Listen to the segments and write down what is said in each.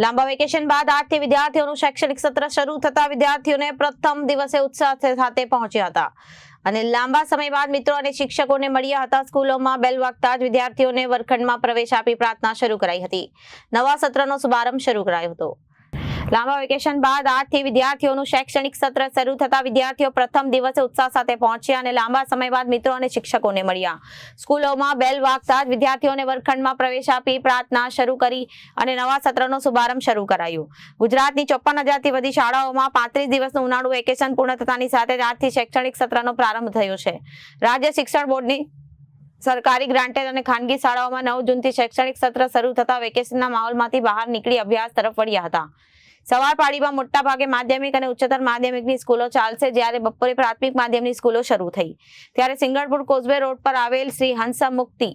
લાંબા વેકેશન બાદ આજથી વિદ્યાર્થીઓનું શૈક્ષણિક સત્ર શરૂ થતા વિદ્યાર્થીઓને પ્રથમ દિવસે ઉત્સાહ સાથે પહોંચ્યા હતા અને લાંબા સમય બાદ મિત્રો અને શિક્ષકોને મળ્યા હતા। સ્કૂલોમાં બેલ વાગતા જ વિદ્યાર્થીઓને વર્ગખંડમાં પ્રવેશ આપી પ્રાર્થના શરૂ કરાઈ હતી। નવા સત્રનો શુભારંભ શરૂ કરાયો હતો। લાંબા વેકેશન બાદ આજથી વિદ્યાર્થીઓનું શૈક્ષણિક સત્ર શરૂ થતા વિદ્યાર્થીઓ પ્રથમ દિવસે ઉત્સાહ સાથે પહોંચ્યા અને લાંબા સમય બાદ મિત્રો અને શિક્ષકોને મળ્યા। સ્કૂલોમાં બેલ વાગતા જ વિદ્યાર્થીઓને વર્ગખંડમાં પ્રવેશ આપી પ્રાર્થના શરૂ કરી અને નવા સત્રનો શુભારંભ શરૂ કરાયો। ગુજરાતની 54,000થી વધુ શાળાઓમાં 35 દિવસનું ઉનાળુ વેકેશન પૂર્ણ થતાની સાથે જ આજથી શૈક્ષણિક સત્રનો પ્રારંભ થયો છે। રાજ્ય શિક્ષણ બોર્ડની સરકારી ગ્રાન્ટેડ અને ખાનગી શાળાઓમાં 9 જૂનથી શૈક્ષણિક સત્ર શરૂ થતા વેકેશનના માહોલમાંથી બહાર નીકળી અભ્યાસ તરફ વળ્યા હતા। સવાર પાળીમાં મોટા ભાગે માધ્યમિક અને ઉચ્ચતર માધ્યમિકની સ્કૂલો ચાલશે, જ્યારે બપોરે પ્રાથમિક માધ્યમની સ્કૂલો શરૂ થઈ। ત્યારે સિંગણપુર કોઝવે રોડ પર આવેલ શ્રી હંસમુક્તિ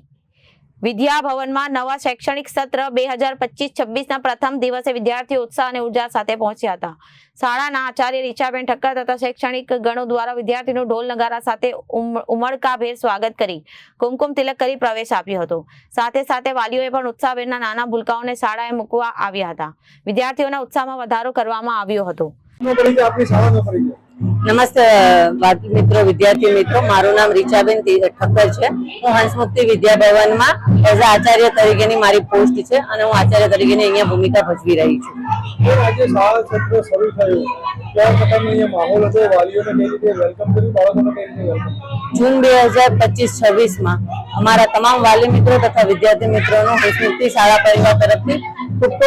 વિદ્યા ભવનમાં નવા શૈક્ષણિક સત્ર 2025-26ના પ્રથમ દિવસે વિદ્યાર્થીઓ ઉત્સાહ અને ઉર્જા સાથે પહોંચ્યા હતા। શાળાના આચાર્ય રીચાબેન ઠક્કર તથા શૈક્ષણિક ગણો દ્વારા વિદ્યાર્થીનું ઢોલ નગારા સાથે ઉમળકાભેર સ્વાગત કરી કુમકુમ તિલક કરી પ્રવેશ આપ્યો હતો। સાથે સાથે વાલીઓએ પણ ઉત્સાહભેરના નાના ભૂલકાઓને શાળાએ મૂકવા આવ્યા હતા। વિદ્યાર્થીઓના ઉત્સાહમાં વધારો કરવામાં આવ્યો હતો। નમસ્તે વાલી મિત્રો, વિદ્યાર્થી મિત્રો, મારું નામ રીચાબેન ઠક્કર છે। હું હંસમુક્તિ વિદ્યા ભવનમાં એઝ આચાર્ય તરીકેની મારી પોસ્ટ છે અને હું આચાર્ય તરીકેની અહીંયા ભૂમિકા ભજવી રહી છું। આજે શાળા સત્ર શરૂ થયું, કયા પ્રકારનો અહીંયા માહોલ હતો? વાલીઓને કઈ રીતે વેલકમ કર્યું, બાળકોને કઈ રીતે વેલકમ કર્યું? જૂન 2025-26માં અમારા તમામ વાલી મિત્રો તથા વિદ્યાર્થી મિત્રોનું હંસમુક્તિ શાળા પરિવાર તરફથી ખૂબ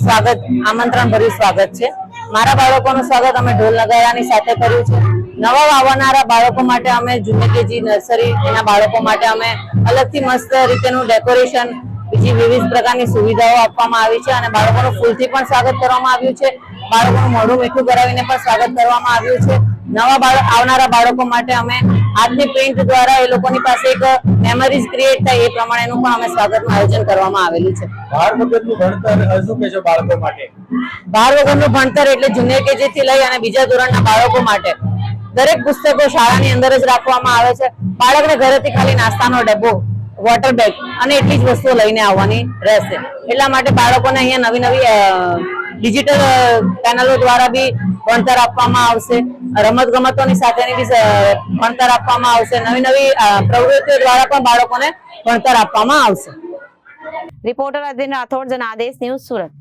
સ્વાગત, આમંત્રણ ભર્યું સ્વાગત છે। મારા બાળકોનું સ્વાગત અમે ઢોલ નગારાની સાથે કર્યું છે। નવા આવનારા બાળકો માટે અમે જુનિયર કેજી નર્સરી એના બાળકો માટે અમે અલગથી મસ્ત રીતેનું ડેકોરેશન, બીજી વિવિધ પ્રકારની સુવિધાઓ આપવામાં આવી છે અને બાળકોનું ફૂલથી પણ સ્વાગત કરવામાં આવ્યું છે। બાળકોનું મોઢું મીઠું કરાવીને પણ સ્વાગત કરવામાં આવ્યું છે। નવા આવનારા બાળકો માટે અમે હાથની પ્રિન્ટ દ્વારા એ લોકોની પાસે એક મેમરીઝ ક્રિએટ થાય એ પ્રમાણેનું પણ અમે સ્વાગતનું આયોજન કરવામાં આવેલું છે। બાર વગરનું ભણતર શું કહેશો બાળકો માટે? બાર વગરનું ભણતર એટલે જુનિયર કેજી થી લઈ અને બીજા ધોરણના બાળકો માટે દરેક પુસ્તકો શાળાની અંદર જ રાખવામાં આવે છે। બાળકને ઘરેથી ખાલી નાસ્તાનો ડબ્બો, વોટર બેગ અને એટલી જ વસ્તુઓ લઈને આવવાની રહેશે। એટલા માટે બાળકોને અહીંયા નવી ડિજિટલ પેનલો દ્વારા બી ભણતર આપવામાં આવશે। રમત ગમતોની સાથેની બી ભણતર આપવામાં આવશે। નવી પ્રવૃત્તિઓ દ્વારા પણ બાળકોને ભણતર આપવામાં આવશે। Reporter Adin Rathod, Janadesh news, Surat.